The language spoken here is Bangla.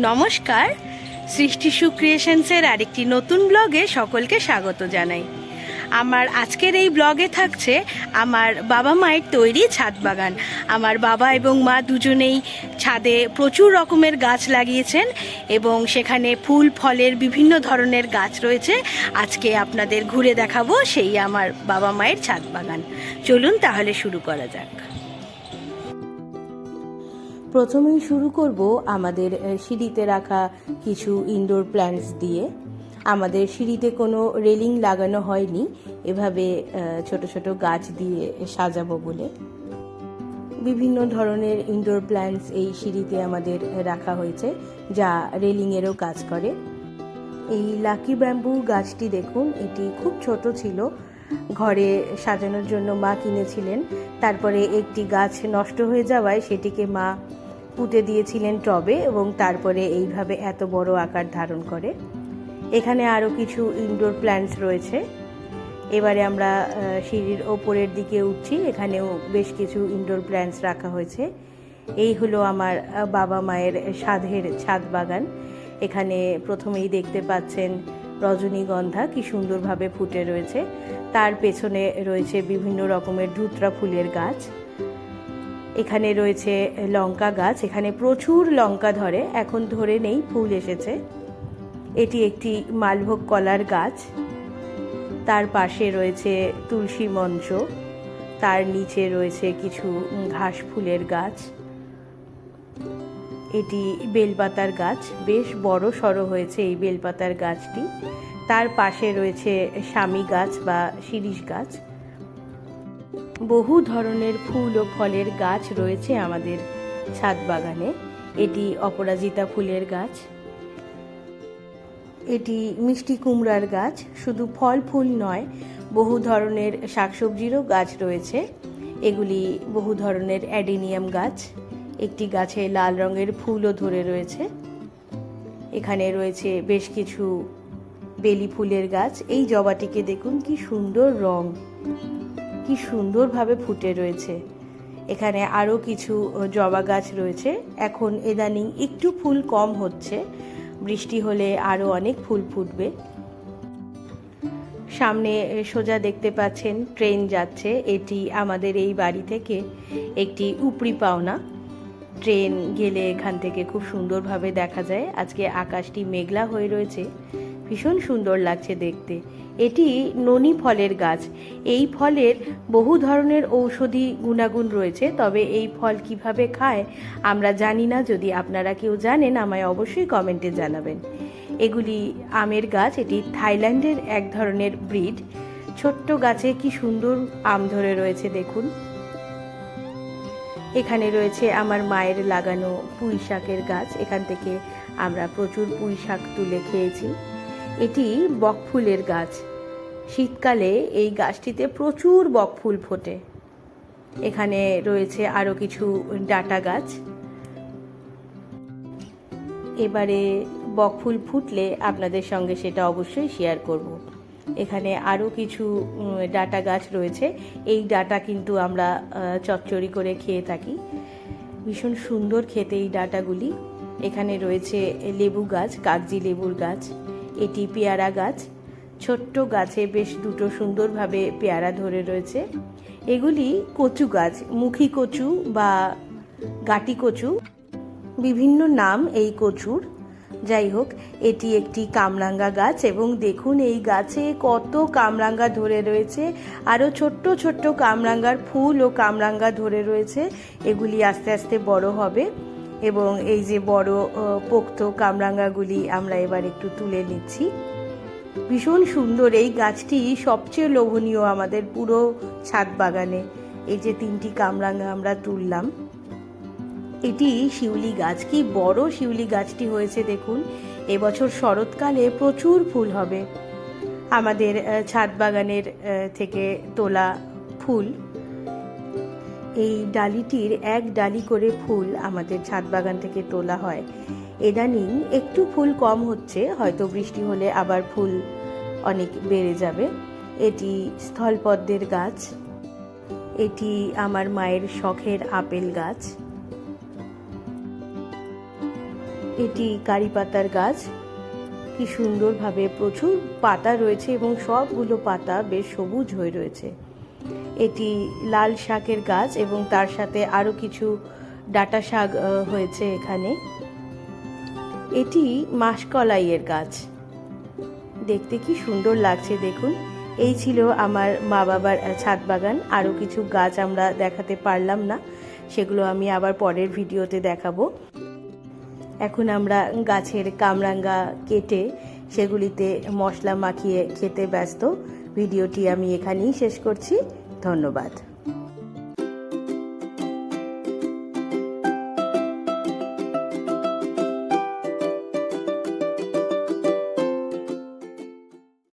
নমস্কার, সৃষ্টি সুক্রিয়েশনসের আরেকটি নতুন ব্লগে সকলকে স্বাগত জানাই। আমার আজকের এই ব্লগে থাকছে আমার বাবা মায়ের তৈরি ছাদ বাগান। আমার বাবা এবং মা দুজনেই ছাদে প্রচুর রকমের গাছ লাগিয়েছেন এবং সেখানে ফুল ফলের বিভিন্ন ধরনের গাছ রয়েছে। আজকে আপনাদের ঘুরে দেখাবো সেই আমার বাবা মায়ের ছাদ বাগান। চলুন তাহলে শুরু করা যাক। প্রথমেই শুরু করব আমাদের সিঁড়িতে রাখা কিছু ইনডোর প্ল্যান্টস দিয়ে। আমাদের সিঁড়িতে কোনো রেলিং লাগানো হয়নি, এভাবে ছোট ছোট গাছ দিয়ে সাজাবো বলে। বিভিন্ন ধরনের ইনডোর প্ল্যান্টস এই সিঁড়িতে আমাদের রাখা হয়েছে, যা রেলিংয়েরও কাজ করে। এই লাকি ব্যাম্বু গাছটি দেখুন, এটি খুব ছোট ছিল, ঘরে সাজানোর জন্য মা কিনেছিলেন। তারপরে একটি গাছ নষ্ট হয়ে যাওয়ায় সেটিকে মা পুঁতে দিয়েছিলেন টবে এবং তারপরে এইভাবে এত বড় আকার ধারণ করে। এখানে আরও কিছু ইনডোর প্ল্যান্টস রয়েছে। এবারে আমরা সিঁড়ির ওপরের দিকে উঠছি, এখানেও বেশ কিছু ইনডোর প্ল্যান্টস রাখা হয়েছে। এই হলো আমার বাবা মায়ের ছাদ বাগান। এখানে প্রথমেই দেখতে পাচ্ছেন রজনীগন্ধা কি সুন্দরভাবে ফুটে রয়েছে, তার পেছনে রয়েছে বিভিন্ন রকমের ধুতরা ফুলের গাছ। এখানে রয়েছে লঙ্কা গাছ, এখানে প্রচুর লঙ্কা ধরে, এখন ধরে নেই, ফুল এসেছে। এটি একটি মালভোগ কলার গাছ। তার পাশে রয়েছে তুলসী মঞ্চ, তার নিচে রয়েছে কিছু ঘাস ফুলের গাছ। এটি বেলপাতার গাছ, বেশ বড় সড়ো হয়েছে এই বেলপাতার গাছটি। তার পাশে রয়েছে শামি গাছ বা শিরীষ গাছ। বহু ধরনের ফুল ও ফলের গাছ রয়েছে আমাদের ছাদ বাগানে। এটি অপরাজিতা ফুলের গাছ। এটি মিষ্টি কুমড়ার গাছ। শুধু ফল ফুল নয়, বহু ধরনের শাকসবজিরও গাছ রয়েছে। এগুলি বহু ধরনের অ্যাডেনিয়াম গাছ। একটি গাছে লাল রঙের ফুলও ধরে রয়েছে। এখানে রয়েছে বেশ কিছু বেলি ফুলের গাছ। এই জবাটিকে দেখুন কি সুন্দর রং, কি সুন্দরভাবে ফুটে রয়েছে। এখানে আরও কিছু জবা গাছ রয়েছে। এখন ইদানিং একটু ফুল কম হচ্ছে, বৃষ্টি হলে আরও অনেক ফুল ফুটবে। সামনে সোজা দেখতে পাচ্ছেন ট্রেন যাচ্ছে। এটি আমাদের এই বাড়ি থেকে একটি উপরি পাওনা। ট্রেন গেলে এখান থেকে খুব সুন্দরভাবে দেখা যায়। আজকে আকাশটি মেঘলা হয়ে রয়েছে, ভীষণ সুন্দর লাগছে দেখতে। এটি ননি ফলের গাছ। এই ফলের বহু ধরনের ঔষধি গুণাগুণ রয়েছে, তবে এই ফল কিভাবে খায় আমরা জানি না। যদি আপনারা কেউ জানেন আমায় অবশ্যই কমেন্টে জানাবেন। এগুলি আমের গাছ। এটি থাইল্যান্ডের এক ধরনের ব্রিড। ছোট্ট গাছে কি সুন্দর আম ধরে রয়েছে দেখুন। এখানে রয়েছে আমার মায়ের লাগানো পুঁই শাকের গাছ। এখান থেকে আমরা প্রচুর পুঁই শাক তুলে খেয়েছি। এটি বকফুলের গাছ। শীতকালে এই গাছটিতে প্রচুর বকফুল ফোটে। এখানে রয়েছে আরও কিছু ডাঁটা গাছ। এবারে বকফুল ফুটলে আপনাদের সঙ্গে সেটা অবশ্যই শেয়ার করব। এখানে আরও কিছু ডাঁটা গাছ রয়েছে। এই ডাঁটা কিন্তু আমরা চচ্চড়ি করে খেয়ে থাকি, ভীষণ সুন্দর খেতে এই ডাঁটাগুলি। এখানে রয়েছে লেবু গাছ, কাগজি লেবুর গাছ। এটি পেয়ারা গাছ। ছোট্ট গাছে বেশ দুটো সুন্দরভাবে পেয়ারা ধরে রয়েছে। এগুলি কচু গাছ, মুখী কচু বা গাটি কচু, বিভিন্ন নাম এই কচুর। যাই হোক, এটি একটি কামরাঙ্গা গাছ এবং দেখুন এই গাছে কত কামরাঙ্গা ধরে রয়েছে। আরও ছোট্ট ছোট্ট কামরাঙ্গার ফুল ও কামরাঙ্গা ধরে রয়েছে। এগুলি আস্তে আস্তে বড় হবে এবং এই যে বড় পোক্ত কামরাঙ্গাগুলি আমরা এবার একটু তুলে নিচ্ছি। ভীষণ সুন্দর এই গাছটি, সবচেয়ে লোভনীয় আমাদের পুরো ছাদ বাগানে। এই যে 3টি কামরাঙ্গা আমরা তুললাম। এটি শিউলি গাছ। কি বড় শিউলি গাছটি হয়েছে দেখুন। এবছর শরৎকালে প্রচুর ফুল হবে। আমাদের ছাদ বাগানের থেকে তোলা ফুল। এই ডালিটির এক ডালি করে ফুল আমাদের ছাদ বাগান থেকে তোলা হয়। ইদানিং একটু ফুল কম হচ্ছে, হয়তো বৃষ্টি হলে আবার ফুল অনেক বেড়ে যাবে। এটি স্থলপদ্মের গাছ। এটি আমার মায়ের শখের আপেল গাছ। এটি কারি পাতার গাছ, কি সুন্দরভাবে প্রচুর পাতা রয়েছে এবং সবগুলো পাতা বেশ সবুজ হয়ে রয়েছে। এটি লাল শাকের গাছ এবং তার সাথে আরও কিছু ডাঁটা শাক হয়েছে এখানে। এটি মাসকলাইয়ের গাছ, দেখতে কি সুন্দর লাগছে দেখুন। এই ছিল আমার মা বাবার ছাদ বাগান। আরও কিছু গাছ আমরা দেখাতে পারলাম না, সেগুলো আমি আবার পরের ভিডিওতে দেখাবো। এখন আমরা গাছের কামরাঙ্গা কেটে সেগুলিতে মশলা মাখিয়ে খেতে ব্যস্ত। ভিডিওটি আমি এখানেই শেষ করছি। ধন্যবাদ।